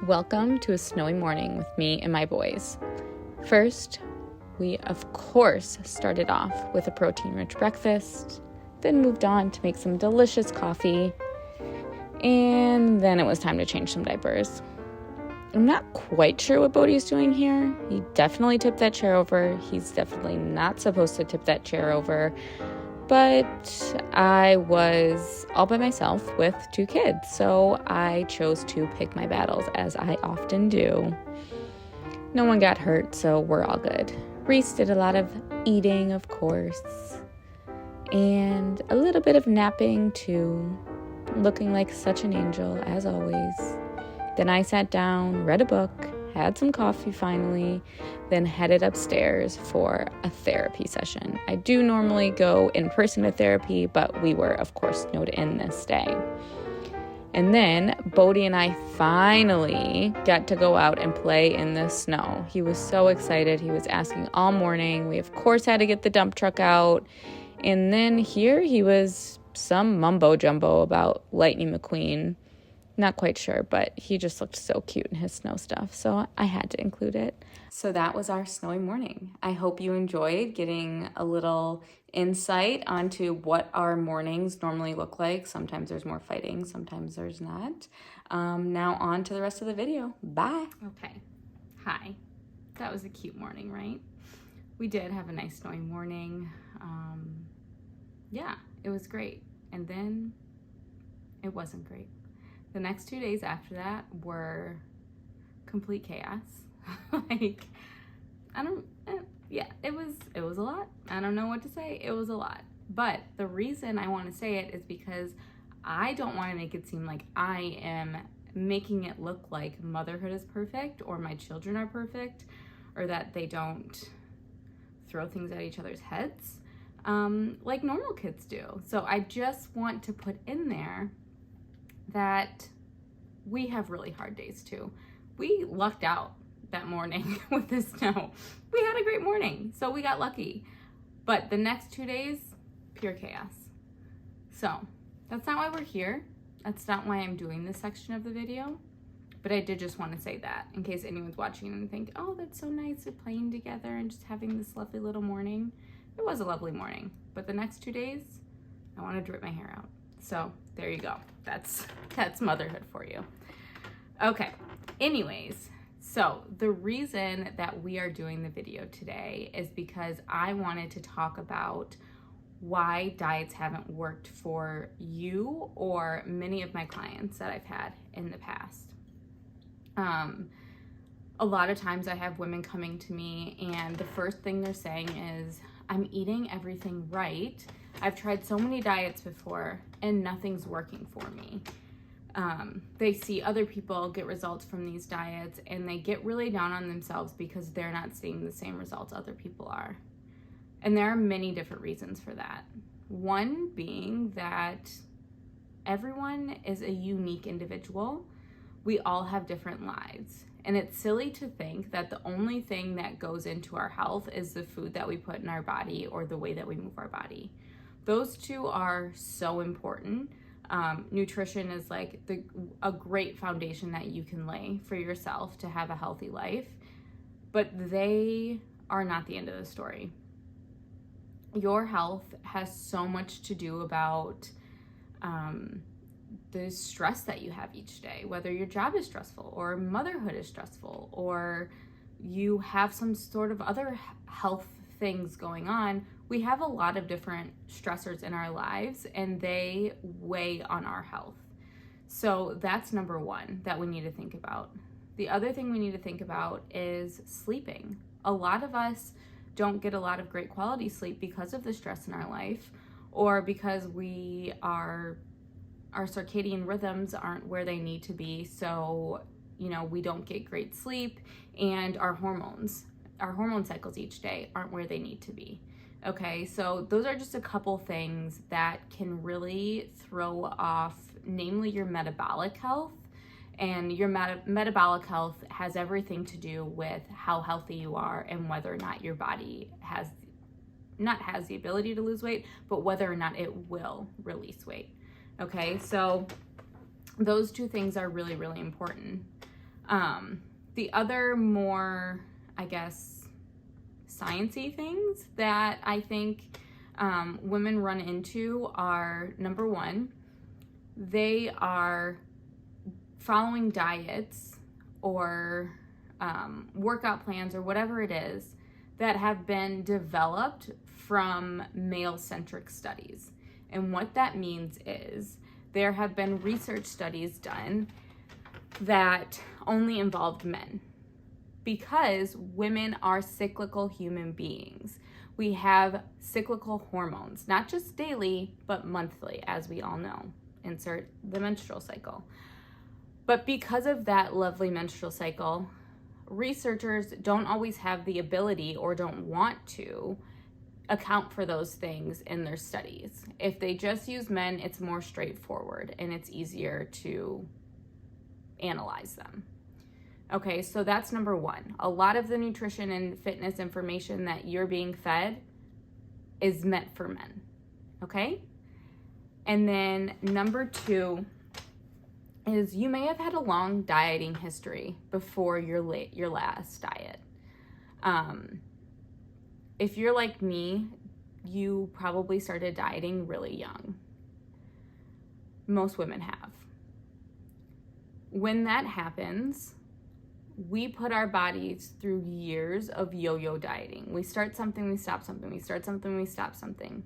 Welcome to a snowy morning with me and my boys. First, we of course started off with a protein-rich breakfast, then moved on to make some delicious coffee, and then it was time to change some diapers. I'm not quite sure what Bodie's doing here. He definitely tipped that chair over. He's definitely not supposed to tip that chair over. But I was all by myself with two kids, so I chose to pick my battles, as I often do. No one got hurt, so we're all good. Reece did a lot of eating, of course, and a little bit of napping, too, looking like such an angel, as always. Then I sat down, read a book, had some coffee finally, then headed upstairs for a therapy session. I do normally go in person to therapy, but we were, of course, snowed in this day. And then Bodie and I finally got to go out and play in the snow. He was so excited. He was asking all morning. We, of course, had to get the dump truck out. And then here he was some mumbo jumbo about Lightning McQueen. Not quite sure, but he just looked so cute in his snow stuff, so I had to include it. So that was our snowy morning. I hope you enjoyed getting a little insight onto what our mornings normally look like. Sometimes there's more fighting, sometimes there's not. Now on to the rest of the video. Bye. Okay. Hi. That was a cute morning, right? We did have a nice snowy morning. Yeah, it was great. And then it wasn't great. The next 2 days after that were complete chaos. It was a lot. I don't know what to say. It was a lot. But the reason I want to say it is because I don't want to make it seem like I am making it look like motherhood is perfect or my children are perfect or that they don't throw things at each other's heads like normal kids do. So I just want to put in there that we have really hard days too. We lucked out that morning with the snow. We had a great morning, so we got lucky. But the next 2 days, pure chaos. So that's not why we're here. That's not why I'm doing this section of the video. But I did just want to say that in case anyone's watching and think, oh, that's so nice, they're playing together and just having this lovely little morning. It was a lovely morning. But the next 2 days, I wanted to rip my hair out. So there you go. That's motherhood for you. Okay. Anyways, so the reason that we are doing the video today is because I wanted to talk about why diets haven't worked for you or many of my clients that I've had in the past. A lot of times I have women coming to me and the first thing they're saying is, I'm eating everything right. I've tried so many diets before and nothing's working for me. They see other people get results from these diets and they get really down on themselves because they're not seeing the same results other people are. And there are many different reasons for that. One being that everyone is a unique individual. We all have different lives. And it's silly to think that the only thing that goes into our health is the food that we put in our body or the way that we move our body. Those two are so important. Nutrition is like a great foundation that you can lay for yourself to have a healthy life, but they are not the end of the story. Your health has so much to do about the stress that you have each day, whether your job is stressful or motherhood is stressful or you have some sort of other health things going on. We have a lot of different stressors in our lives and they weigh on our health. So that's number one that we need to think about. The other thing we need to think about is sleeping. A lot of us don't get a lot of great quality sleep because of the stress in our life or because our circadian rhythms aren't where they need to be. So, we don't get great sleep and our hormone cycles each day aren't where they need to be. Okay, so those are just a couple things that can really throw off, namely your metabolic health. And your metabolic health has everything to do with how healthy you are and whether or not your body has the ability to lose weight, but whether or not it will release weight. Okay, so those two things are really, really important. The other more, I guess, sciencey things that I think women run into are, number one, they are following diets or workout plans or whatever it is that have been developed from male-centric studies. And what that means is there have been research studies done that only involved men, because women are cyclical human beings. We have cyclical hormones, not just daily, but monthly, as we all know. Insert the menstrual cycle. But because of that lovely menstrual cycle, researchers don't always have the ability or don't want to account for those things in their studies. If they just use men, it's more straightforward and it's easier to analyze them. Okay, so that's number one. A lot of the nutrition and fitness information that you're being fed is meant for men. Okay? And then number two is you may have had a long dieting history before your last diet. If you're like me, you probably started dieting really young. Most women have. When that happens, we put our bodies through years of yo-yo dieting. We start something, we stop something, we start something, we stop something.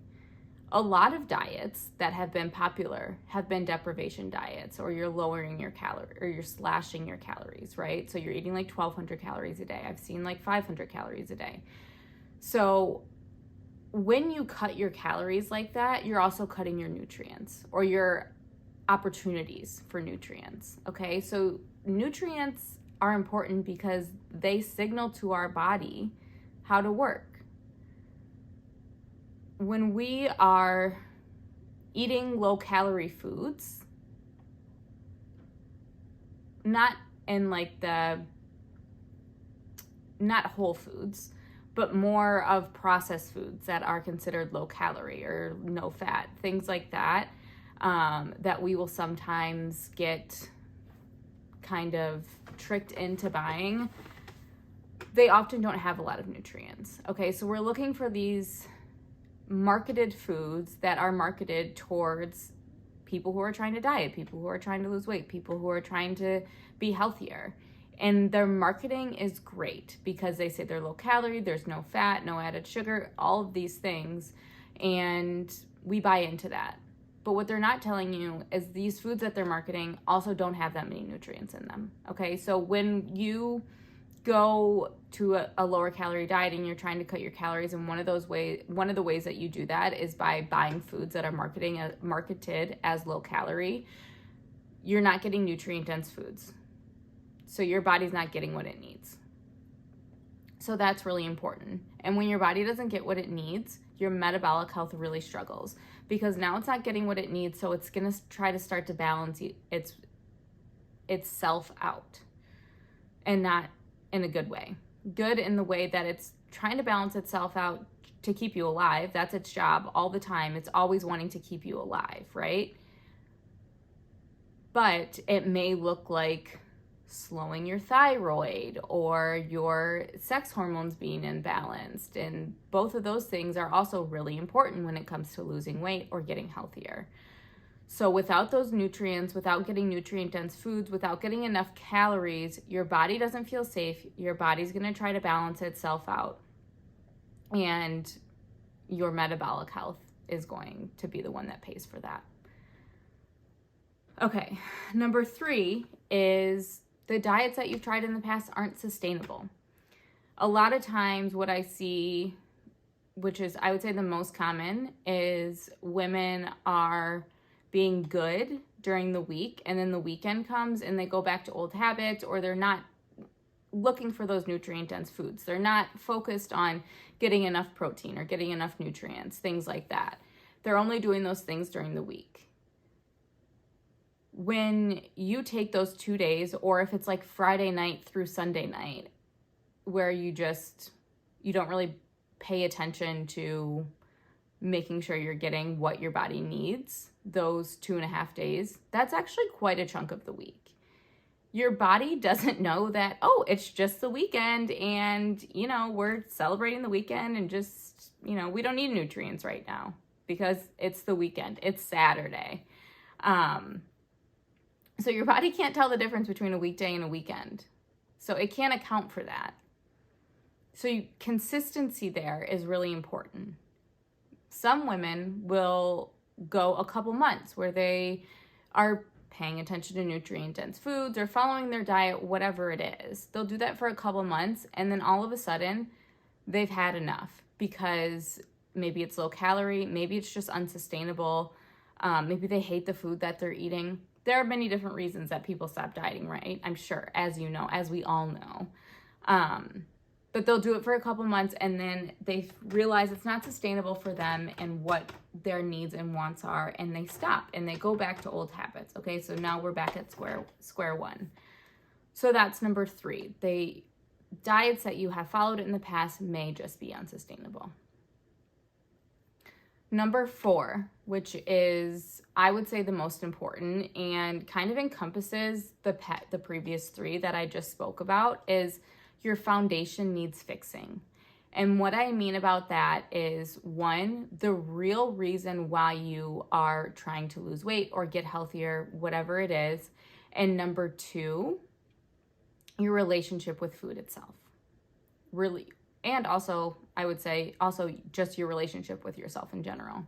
A lot of diets that have been popular have been deprivation diets, or you're lowering your calorie, or you're slashing your calories, right? So you're eating like 1,200 calories a day. I've seen like 500 calories a day. So when you cut your calories like that, you're also cutting your nutrients or your opportunities for nutrients, okay? So nutrients are important because they signal to our body how to work. When we are eating low-calorie foods, not whole foods, but more of processed foods that are considered low-calorie or no-fat, things like that, that we will sometimes get kind of tricked into buying, they often don't have a lot of nutrients. Okay, so we're looking for these marketed foods that are marketed towards people who are trying to diet, people who are trying to lose weight, people who are trying to be healthier. And their marketing is great because they say they're low calorie, there's no fat, no added sugar, all of these things. And we buy into that. But what they're not telling you is these foods that they're marketing also don't have that many nutrients in them. Okay, so when you go to a lower calorie diet and you're trying to cut your calories, and one of the ways that you do that is by buying foods that are marketed as low calorie, you're not getting nutrient dense foods. So your body's not getting what it needs. So that's really important. And when your body doesn't get what it needs, your metabolic health really struggles, because now it's not getting what it needs, so it's going to try to start to balance itself out, and not in a good way. Good in the way that it's trying to balance itself out to keep you alive. That's its job all the time. It's always wanting to keep you alive, right? But it may look like slowing your thyroid or your sex hormones being imbalanced. And both of those things are also really important when it comes to losing weight or getting healthier. So without those nutrients, without getting nutrient-dense foods, without getting enough calories, your body doesn't feel safe. Your body's going to try to balance itself out. And your metabolic health is going to be the one that pays for that. Okay, number 3 is the diets that you've tried in the past aren't sustainable. A lot of times what I see, which is I would say the most common, is women are being good during the week, and then the weekend comes and they go back to old habits, or they're not looking for those nutrient dense foods. They're not focused on getting enough protein or getting enough nutrients, things like that. They're only doing those things during the week. When you take those 2 days, or if it's like Friday night through Sunday night, where you don't really pay attention to making sure you're getting what your body needs, those 2.5 days, that's actually quite a chunk of the week. Your body doesn't know that, oh, it's just the weekend and, we're celebrating the weekend and just, we don't need nutrients right now because it's the weekend. It's Saturday. So your body can't tell the difference between a weekday and a weekend. So it can't account for that. So consistency there is really important. Some women will go a couple months where they are paying attention to nutrient-dense foods or following their diet, whatever it is. They'll do that for a couple months, and then all of a sudden, they've had enough because maybe it's low calorie, maybe it's just unsustainable, maybe they hate the food that they're eating. There are many different reasons that people stop dieting, right? I'm sure, as you know, as we all know. But they'll do it for a couple months and then they realize it's not sustainable for them and what their needs and wants are, and they stop and they go back to old habits. Okay, so now we're back at square one. So that's number 3. Diets that you have followed in the past may just be unsustainable. Number 4, which is, I would say, the most important and kind of encompasses the previous 3 that I just spoke about, is your foundation needs fixing. And what I mean about that is, 1, the real reason why you are trying to lose weight or get healthier, whatever it is. And number 2, your relationship with food itself. Really. And also, I would say, also just your relationship with yourself in general.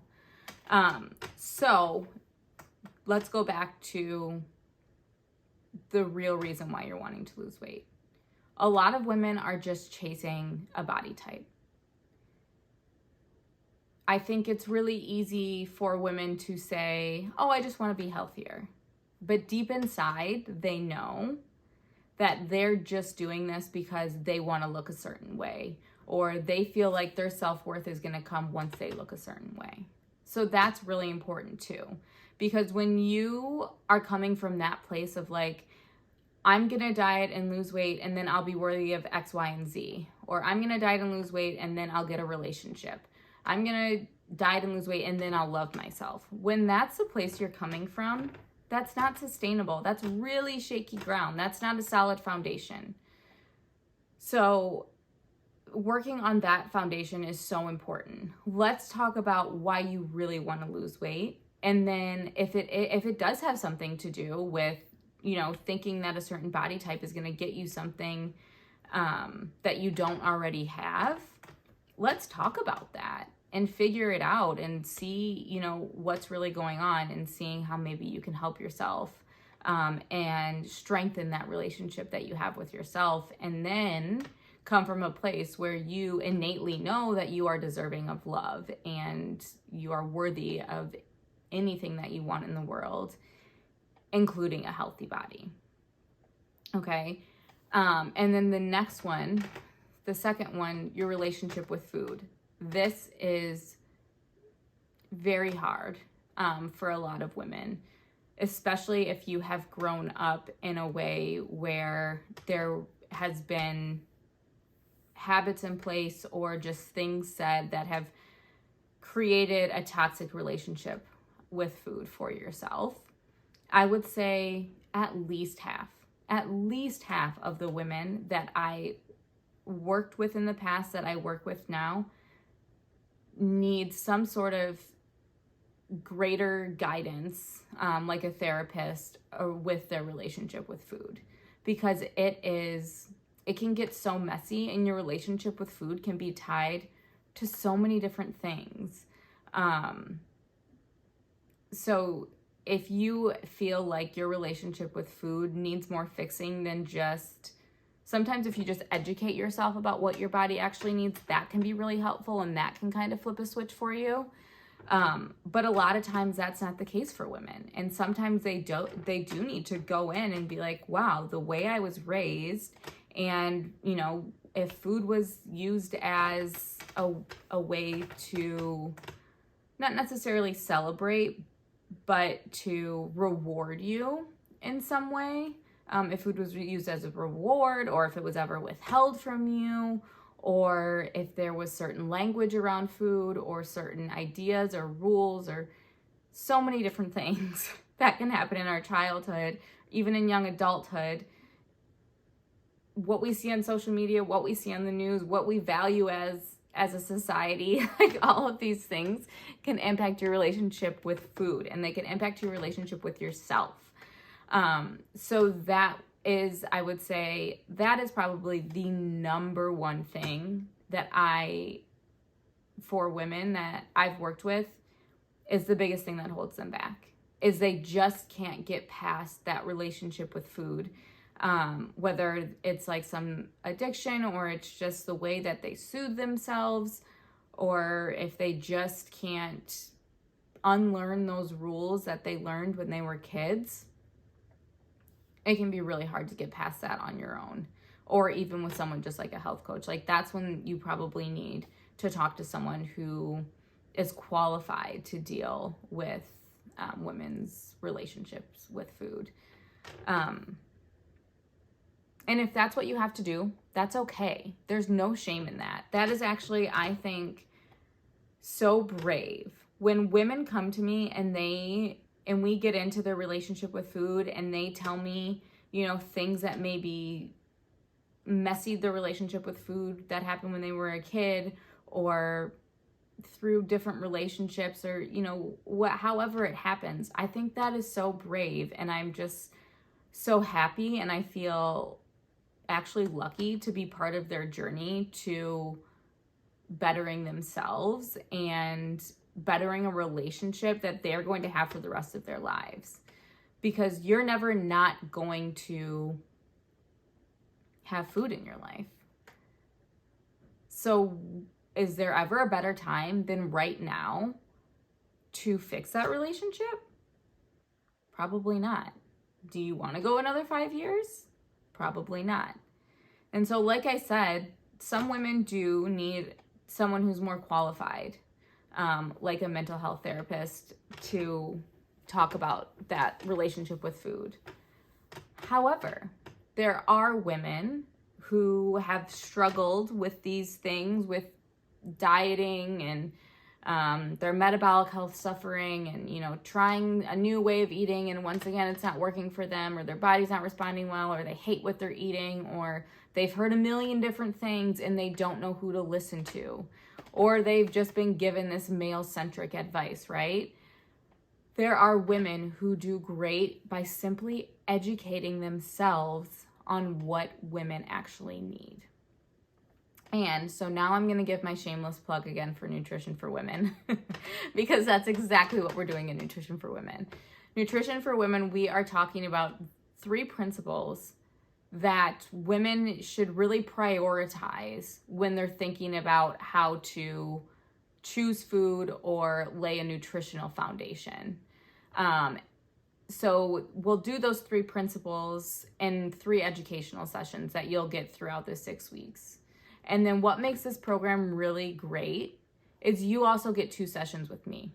So let's go back to the real reason why you're wanting to lose weight. A lot of women are just chasing a body type. I think it's really easy for women to say, oh, I just want to be healthier. But deep inside, they know that they're just doing this because they want to look a certain way, or they feel like their self-worth is going to come once they look a certain way. So that's really important too. Because when you are coming from that place of like, I'm going to diet and lose weight and then I'll be worthy of X, Y, and Z. Or I'm going to diet and lose weight and then I'll get a relationship. I'm going to diet and lose weight and then I'll love myself. When that's the place you're coming from, that's not sustainable. That's really shaky ground. That's not a solid foundation. So working on that foundation is so important. Let's talk about why you really want to lose weight. And then if it does have something to do with, thinking that a certain body type is going to get you something that you don't already have, let's talk about that and figure it out and see, what's really going on, and seeing how maybe you can help yourself and strengthen that relationship that you have with yourself, and then come from a place where you innately know that you are deserving of love and you are worthy of anything that you want in the world, including a healthy body. Okay. And then the next one, the second one, your relationship with food. This is very hard for a lot of women, especially if you have grown up in a way where there has been habits in place or just things said that have created a toxic relationship with food for yourself. I would say at least half of the women that I worked with in the past, that I work with now, need some sort of greater guidance, like a therapist, or with their relationship with food, because it can get so messy, and your relationship with food can be tied to so many different things. So if you feel like your relationship with food needs more fixing than just, sometimes if you just educate yourself about what your body actually needs, that can be really helpful, and that can kind of flip a switch for you. But a lot of times that's not the case for women. And sometimes they do need to go in and be like, wow, the way I was raised, and, if food was used as a way to not necessarily celebrate, but to reward you in some way, if food was used as a reward, or if it was ever withheld from you, or if there was certain language around food, or certain ideas or rules, or so many different things that can happen in our childhood, even in young adulthood, what we see on social media, what we see on the news, what we value as a society, like all of these things can impact your relationship with food, and they can impact your relationship with yourself. So that is, I would say, that is probably the number one thing that for women that I've worked with, is the biggest thing that holds them back, is they just can't get past that relationship with food. Whether it's like some addiction, or it's just the way that they soothe themselves, or if they just can't unlearn those rules that they learned when they were kids, it can be really hard to get past that on your own, or even with someone just like a health coach. Like, that's when you probably need to talk to someone who is qualified to deal with women's relationships with food. And if that's what you have to do, that's okay. There's no shame in that. That is actually, I think, so brave. When women come to me and we get into their relationship with food, and they tell me, things that maybe messied the relationship with food that happened when they were a kid, or through different relationships, or, however it happens. I think that is so brave, and I'm just so happy, and I feel actually lucky to be part of their journey to bettering themselves and bettering a relationship that they're going to have for the rest of their lives. Because you're never not going to have food in your life. So is there ever a better time than right now to fix that relationship? Probably not. Do you want to go another 5 years? Probably not. And so, like I said, some women do need someone who's more qualified, like a mental health therapist, to talk about that relationship with food. However, there are women who have struggled with these things, with dieting and their metabolic health suffering, and trying a new way of eating, and once again it's not working for them, or their body's not responding well, or they hate what they're eating, or they've heard a million different things and they don't know who to listen to, or they've just been given this male-centric advice, right? There are women who do great by simply educating themselves on what women actually need. And so now I'm going to give my shameless plug again for Nutrition for Women, because that's exactly what we're doing in Nutrition for Women. Nutrition for Women, we are talking about 3 principles that women should really prioritize when they're thinking about how to choose food or lay a nutritional foundation. So we'll do those 3 principles in 3 educational sessions that you'll get throughout the 6 weeks. And then what makes this program really great is you also get 2 sessions with me.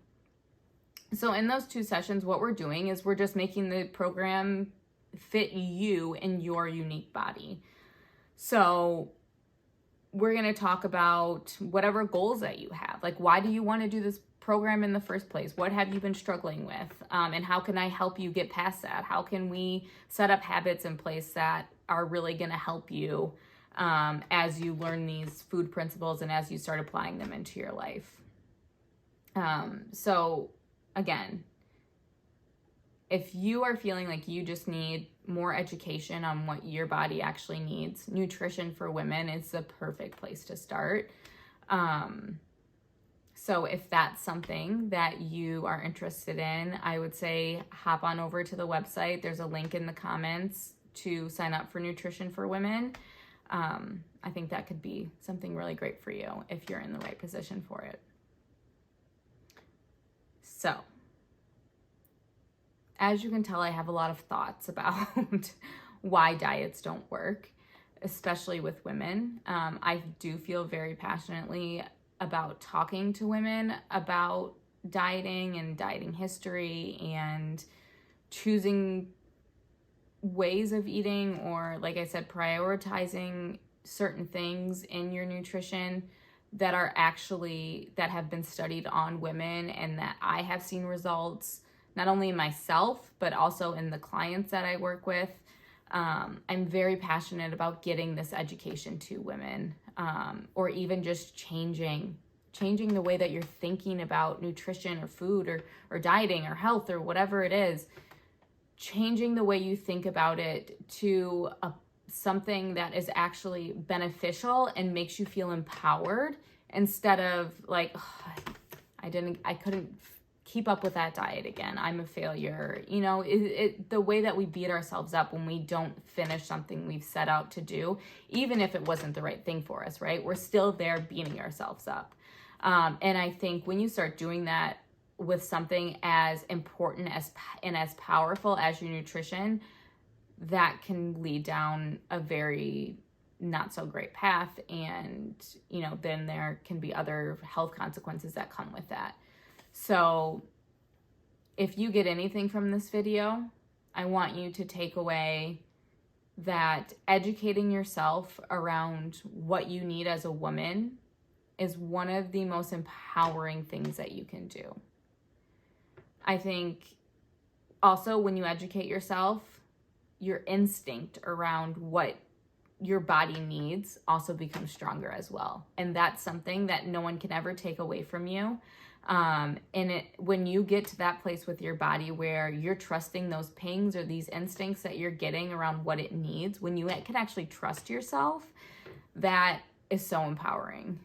So in those 2 sessions, what we're doing is we're just making the program fit you and your unique body. So we're going to talk about whatever goals that you have. Like, why do you want to do this program in the first place? What have you been struggling with? And how can I help you get past that? How can we set up habits in place that are really going to help you as you learn these food principles and as you start applying them into your life? So again, if you are feeling like you just need more education on what your body actually needs, Nutrition for Women is the perfect place to start. So if that's something that you are interested in, I would say hop on over to the website. There's a link in the comments to sign up for Nutrition for Women. I think that could be something really great for you if you're in the right position for it. So, as you can tell, I have a lot of thoughts about why diets don't work, especially with women. I do feel very passionately about talking to women about dieting and dieting history and choosing ways of eating, or, like I said, prioritizing certain things in your nutrition that have been studied on women, and that I have seen results not only in myself but also in the clients that I work with. I'm very passionate about getting this education to women, or even just changing the way that you're thinking about nutrition or food or dieting or health or whatever it is. Changing the way you think about it to something that is actually beneficial and makes you feel empowered, instead of like, oh, I couldn't keep up with that diet again, I'm a failure. You know, the way that we beat ourselves up when we don't finish something we've set out to do, even if it wasn't the right thing for us, right? We're still there beating ourselves up. And I think when you start doing that with something as important and as powerful as your nutrition, that can lead down a very not so great path. And, you know, then there can be other health consequences that come with that. So if you get anything from this video, I want you to take away that educating yourself around what you need as a woman is one of the most empowering things that you can do. I think also when you educate yourself, your instinct around what your body needs also becomes stronger as well. And that's something that no one can ever take away from you. When you get to that place with your body where you're trusting those pings or these instincts that you're getting around what it needs, when you can actually trust yourself, that is so empowering.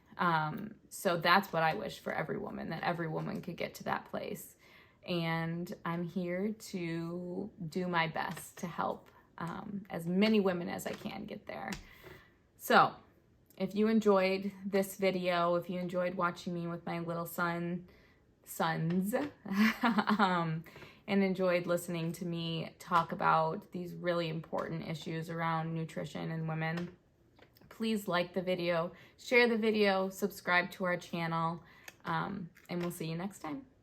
So that's what I wish for every woman, that every woman could get to that place. And I'm here to do my best to help as many women as I can get there. So if you enjoyed this video, if you enjoyed watching me with my little sons, and enjoyed listening to me talk about these really important issues around nutrition and women, please like the video, share the video, subscribe to our channel, and we'll see you next time.